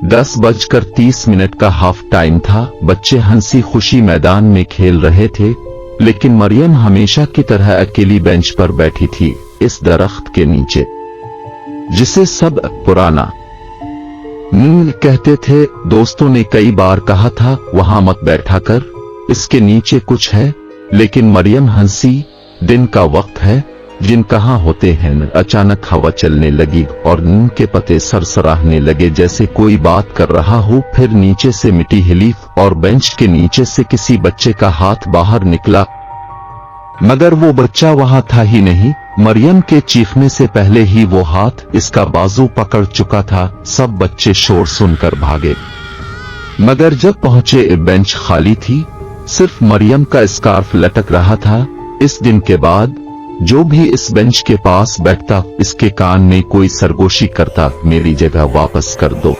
10:30 का half time था। बच्चे हंसी खुशी मैदान में खेल रहे थे, लेकिन मरियम हमेशा की तरह अकेली बेंच पर बैठी थी, इस दरख्त के नीचे, जिसे सब पुराना नील कहते थे। दोस्तों ने कई बार कहा था वहां मत बैठा कर, इसके नीचे कुछ है, लेकिन मरियम हंसी। दिन का वक्त है, जिन कहाँ होते हैं। अचानक हवा चलने लगी और नीम के पत्ते सरसराहने लगे जैसे कोई बात कर रहा हो। फिर नीचे से मिट्टी हिली और बेंच के नीचे से किसी बच्चे का हाथ बाहर निकला, मगर वो बच्चा वहां था ही नहीं। मरियम के चीखने से पहले ही वो हाथ इसका बाजू पकड़ चुका था। सब बच्चे शोर सुनकर भागे, मगर जब पहुंचे बेंच खाली थी, सिर्फ मरियम का स्कार्फ लटक रहा था। इस दिन के बाद जो भी इस बेंच के पास बैठता, इसके कान में कोई सरगोशी करता, मेरी जगह वापस कर दो।